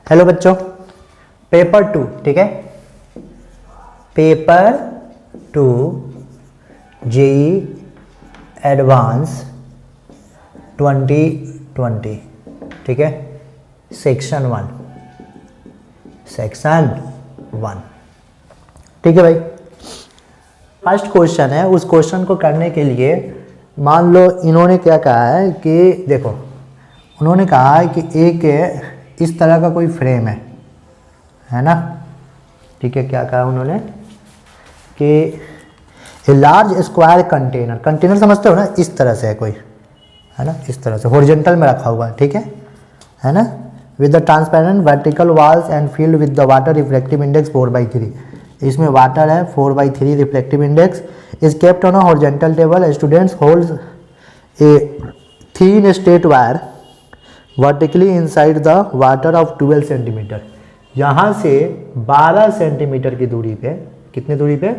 Hello बच्चों, paper 2, ठीक है, पेपर 2 जेई एडवांस 2020, ठीक है, सेक्शन 1, ठीक है भाई। फर्स्ट क्वेश्चन है, उस क्वेश्चन को करने के लिए मान लो इन्होंने क्या कहा है कि देखो, उन्होंने कहा है कि एक इस तरह का कोई फ्रेम है ना, ठीक है। क्या कहा उन्होंने कि a large square container, container समझते हो ना, इस तरह से है कोई, है ना, इस तरह से हॉरिजॉन्टल में रखा हुआ है, ठीक है ना, with the transparent vertical walls and field with the water reflective index 4/3। इसमें वाटर है, 4/3 reflective index is kept on a horizontal table. Students holds A thin straight wire vertically inside the water of 12 centimetre. यहाँ से 12 centimetre की दूरी पे, कितने दूरी पे,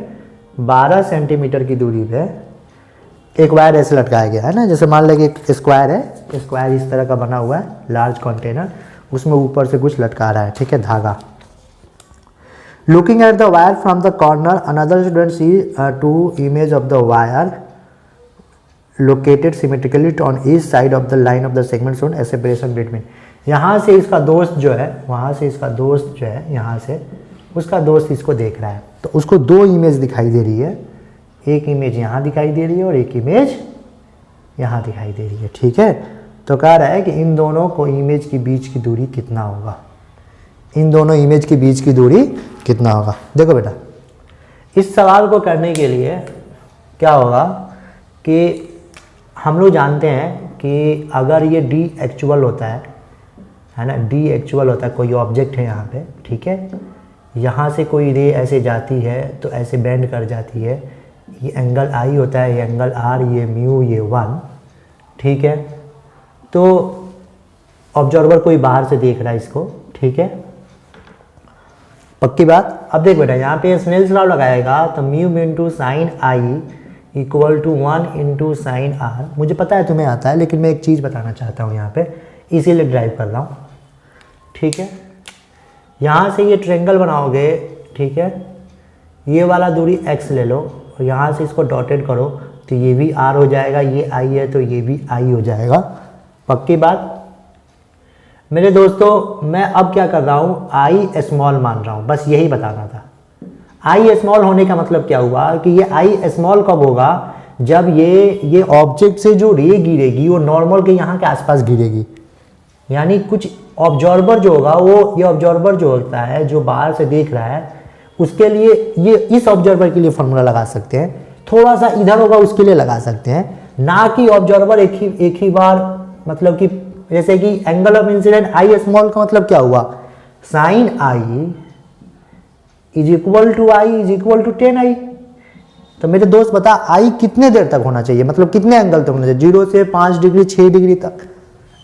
12 सेंटीमीटर की दूरी पे एक वायर ऐसे लटकाया गया है ना, जैसे मान लें कि एक स्क्वायर है, स्क्वायर इस तरह का बना हुआ है, लार्ज कंटेनर, उसमें ऊपर से कुछ लटका रहा है, ठीक है, धागा। Looking at the wire from the corner, another student C 2 image of the wire located symmetrically on each side of the line of the segment shown as separation between। यहाँ से इसका दोस्त जो है, वहाँ से इसका दोस्त जो है, यहाँ से उसका दोस्त इसको देख रहा है, तो उसको 2 इमेज दिखाई दे रही है, एक इमेज यहाँ दिखाई दे रही है और एक इमेज यहाँ दिखाई दे रही है, ठीक है। तो कह रहा है कि इन दोनों को इमेज के बीच की दूरी कितना होगा, इन दोनों इमेज के बीच की दूरी कितना होगा। देखो बेटा, इस सवाल को करने के लिए क्या होगा कि हम लोग जानते हैं कि अगर ये डी एक्चुअल होता है ना, डी एक्चुअल होता है, कोई ऑब्जेक्ट है यहाँ पे, ठीक है, यहाँ से कोई रे ऐसे जाती है तो ऐसे बेंड कर जाती है, ये एंगल आई होता है, ये एंगल आर, ये म्यू, ये 1, ठीक है। तो ऑब्जर्वर कोई बाहर से देख रहा है इसको, ठीक है, पक्की बात। अब देख बेटा, यहाँ पे स्नेल्स लॉ लगाएगा तो mu into sine i equal to 1 into sine r. मुझे पता है तुम्हें आता है, लेकिन मैं एक चीज़ बताना चाहता हूँ यहाँ पे, इसीलिए ड्राइव कर रहा हूँ, ठीक है। यहाँ से ये ट्रायंगल बनाओगे, ठीक है, ये वाला दूरी x ले लो और यहाँ से इसको डॉटेड करो तो ये भी r हो जाएगा, ये i है तो ये भी i हो जाएगा, पक्की बात। मेरे दोस्तों, मैं अब क्या कर रहा हूँ, i स्मॉल मान रहा हूँ, बस यही बताना था। आई स्मॉल होने का मतलब क्या हुआ कि ये आई स्मॉल कब होगा, जब ये ऑब्जेक्ट से जो रे गिरेगी वो नॉर्मल के यहाँ के आसपास गिरेगी, यानी कुछ ऑब्जर्वर जो होगा, वो ये ऑब्जर्वर जो होता है जो बाहर से देख रहा है, उसके लिए ये इस ऑब्जर्वर के लिए फॉर्मूला लगा सकते हैं, थोड़ा सा इधर होगा उसके लिए लगा सकते हैं, ना कि ऑब्जर्वर एक ही बार, मतलब कि जैसे कि angle of incident i small का मतलब क्या हुआ, sine i is equal to i is equal to 10i। तो मेरे दोस्त बता, आई कितने देर तक होना चाहिए, मतलब कितने एंगल तक होना चाहिए, 0 से 5 डिग्री 6 डिग्री तक,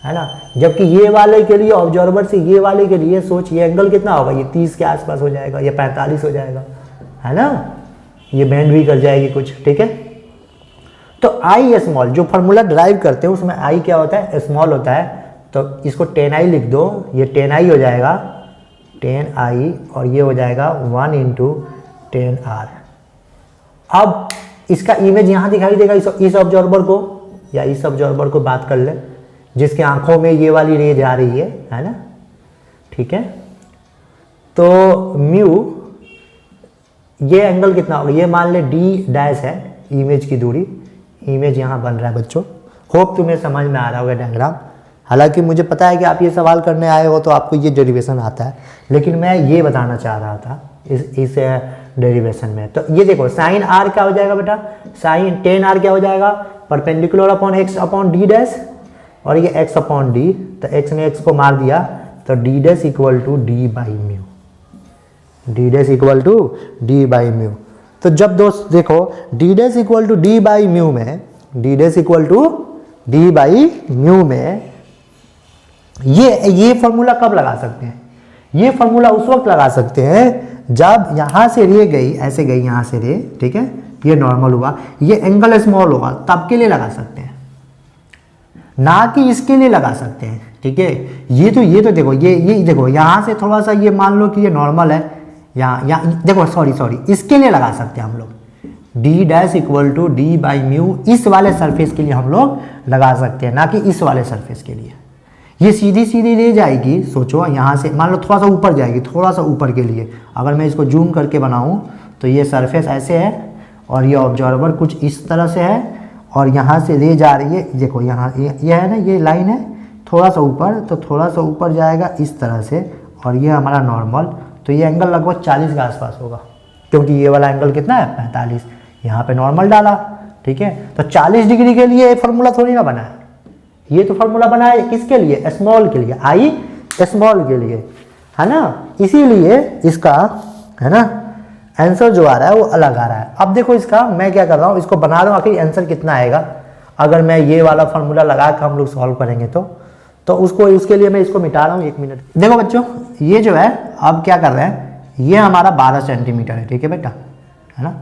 है ना। जबकि ये वाले के लिए, ऑब्जर्वर से ये वाले के लिए सोच, ये एंगल कितना होगा, ये 30 के आसपास हो जाएगा, ये 45 हो जाएगा, है ना, ये बैंड भी कर जाएगी कुछ, ठीक है। तो आई स्मॉल जो फॉर्मूला ड्राइव करते हैं उसमें आई क्या होता है, स्मॉल होता है, तो इसको 10i लिख दो, ये 10i हो जाएगा, 10i, और ये हो जाएगा 1 इंटू 10r। अब इसका इमेज यहाँ दिखाई देगा इस ऑब्जर्वर को, या इस ऑब्जर्वर को बात कर ले जिसके आंखों में ये वाली रे जा रही है ना, ठीक है। तो म्यू, ये एंगल कितना होगा, ये मान ले डी डैश है इमेज की दूरी, इमेज यहाँ बन रहा है बच्चों, होप तुम्हें समझ में आ रहा होगा डायग्राम। हालांकि मुझे पता है कि आप ये सवाल करने आए हो तो आपको ये डेरिवेशन आता है, लेकिन मैं ये बताना चाह रहा था इस डेरिवेशन में। तो ये देखो, साइन आर क्या हो जाएगा बेटा, साइन 10r क्या हो जाएगा, perpendicular upon x upon D dash, और ये x अपॉन डी, तो x ने x को मार दिया, तो D dash equal to D by mu, D dash equal to D by mu. तो जब दोस्त देखो, D dash equal to D by mu में, D dash equal to D by mu में ये फॉर्मूला कब लगा सकते हैं, ये फॉर्मूला उस वक्त लगा सकते हैं जब यहाँ से रे गई, ऐसे गई यहाँ से रे, ठीक है, ये नॉर्मल हुआ, ये एंगल स्मॉल होगा, तब के लिए लगा सकते हैं, ना कि इसके लिए लगा सकते हैं। ठीक है। ये तो देखो, ये देखो यहाँ से थोड़ा सा ये मान लो कि ये नॉर्मल है, यहाँ देखो, सॉरी इसके लिए लगा सकते हैं हम लोग D dash equal to D by mu, इस वाले सरफेस के लिए हम लोग लगा सकते हैं, ना कि इस वाले सरफेस के लिए। ये सीधी ले जाएगी, सोचो यहाँ से मान लो थोड़ा सा ऊपर जाएगी, थोड़ा सा ऊपर के लिए अगर मैं इसको जूम करके बनाऊँ तो ये सरफेस ऐसे है और ये ऑब्जर्वर कुछ इस तरह से है और यहाँ से ले जा रही है, देखो यहाँ ये है ना, ये लाइन है थोड़ा सा ऊपर, तो थोड़ा सा ऊपर जाएगा इस तरह से और ये हमारा नॉर्मल, तो ये एंगल लगभग 40 के आसपास होगा, क्योंकि ये वाला एंगल कितना है 45, यहाँ पे नॉर्मल डाला, ठीक है। तो 40 डिग्री के लिए ये फार्मूला थोड़ी ना बना है, ये तो फार्मूला बना है किसके लिए, स्मॉल के लिए, आई स्मॉल के लिए, है ना। इसीलिए इसका है ना आंसर जो आ रहा है वो अलग आ रहा है। अब देखो इसका मैं क्या कर रहा हूँ, इसको बना रहा हूँ, आखिर आंसर कितना आएगा अगर मैं ये वाला फार्मूला लगा कर हम लोग सॉल्व करेंगे तो उसके लिए मैं इसको मिटा रहा हूँ 1 मिनट। देखो बच्चों, ये जो है अब क्या कर रहे हैं, ये हमारा 12 सेंटीमीटर है, ठीक है बेटा, है ना।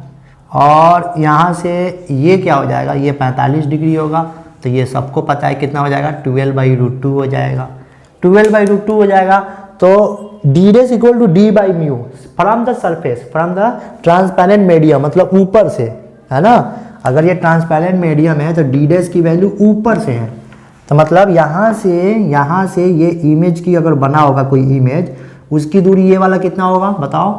और यहाँ से ये क्या हो जाएगा, ये 45 डिग्री होगा, तो ये सबको पता है कितना हो जाएगा, 12/√2 हो जाएगा, 12/√2 हो जाएगा। तो D dash equal to D by mu from the surface, from the transparent medium, मतलब ऊपर से, है ना। अगर ये ट्रांसपेरेंट मीडियम है तो डी डैश की वैल्यू ऊपर से है, तो मतलब यहाँ से ये इमेज की अगर बना होगा कोई इमेज, उसकी दूरी ये वाला कितना होगा बताओ,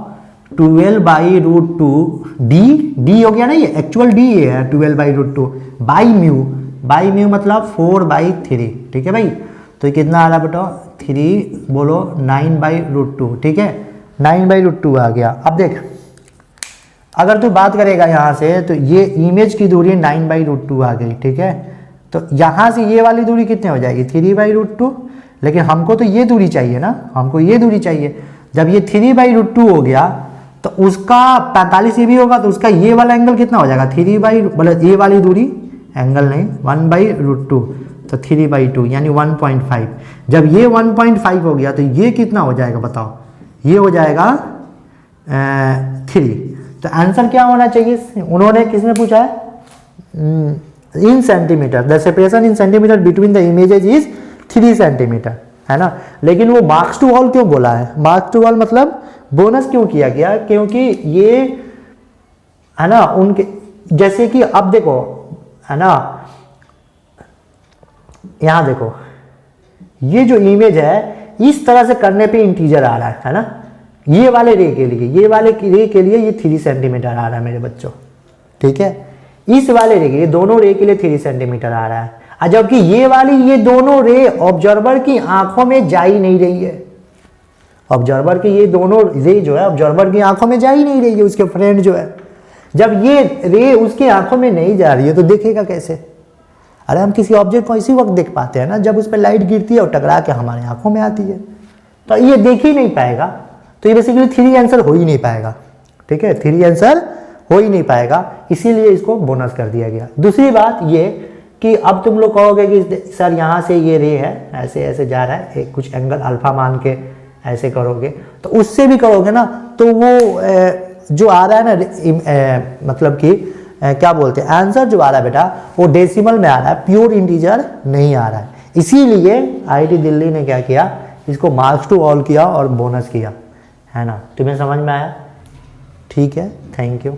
12/√2 डी हो गया ना, ये एक्चुअल डी ये है 12/√2 बाई म्यू मतलब 4/3, ठीक है भाई। तो कितना आ रहा बेटा 3 बोलो 9/√2, ठीक है, 9/√2 आ गया। अब देख अगर तू बात करेगा यहाँ से तो ये इमेज की दूरी 9/√2 आ गई, ठीक है। तो यहाँ से ये वाली दूरी कितनी हो जाएगी 3/√2, लेकिन हमको तो ये दूरी चाहिए ना, हमको ये दूरी चाहिए। जब ये 3/√2 हो गया तो उसका 45 ये भी होगा, तो उसका ये वाला एंगल कितना हो जाएगा 3 मतलब ये वाली दूरी एंगल नहीं 1/√2, तो 3/2 यानी 1.5। जब ये 1.5 हो गया तो ये कितना हो जाएगा बताओ, ये हो जाएगा 3। तो आंसर क्या होना चाहिए, उन्होंने किसने पूछा है इन centimetre, the separation in centimetre between the images is 3 centimetre, है ना। लेकिन वो मार्क्स टू ऑल क्यों बोला है, मार्क्स ऑल मतलब बोनस क्यों किया गया, क्योंकि ये है ना उनके जैसे कि अब देखो है ना, यहां देखो ये जो इमेज है इस तरह से करने पे इंटीजर आ रहा है ना, ये वाले रे के लिए, ये वाले रे के लिए ये 3 सेंटीमीटर आ रहा है मेरे बच्चों, ठीक है। इस वाले रे के लिए, दोनों रे के लिए 3 सेंटीमीटर आ रहा है, जबकि ये दोनों रे ऑब्जर्वर की आंखों में जा ही नहीं रही है। ऑब्जर्वर की ये दोनों रे जो है ऑब्जर्वर की आंखों में जा ही नहीं रही है, उसके फ्रेंड जो है। जब ये रे उसकी आंखों में नहीं जा रही है तो देखेगा कैसे। अरे हम किसी ऑब्जेक्ट को इसी वक्त देख पाते हैं ना जब उस पर लाइट गिरती है और टकरा के हमारे आंखों में आती है, तो ये देख ही नहीं पाएगा। तो ये बेसिकली 3 आंसर हो ही नहीं पाएगा, ठीक है, 3 आंसर हो ही नहीं पाएगा, इसीलिए इसको बोनस कर दिया गया। दूसरी बात ये कि अब तुम लोग कहोगे कि सर यहाँ से ये रे है ऐसे ऐसे जा रहा है, एक कुछ एंगल अल्फा मान के ऐसे करोगे, तो उससे भी करोगे ना तो वो जो आ रहा है ना मतलब कि क्या बोलते हैं आंसर जो आ रहा है बेटा वो डेसिमल में आ रहा है, प्योर इंटीजर नहीं आ रहा है। इसीलिए IIT दिल्ली ने क्या किया, इसको मार्क्स टू ऑल किया और बोनस किया, है ना। तुम्हें समझ में आया, ठीक है, थैंक यू।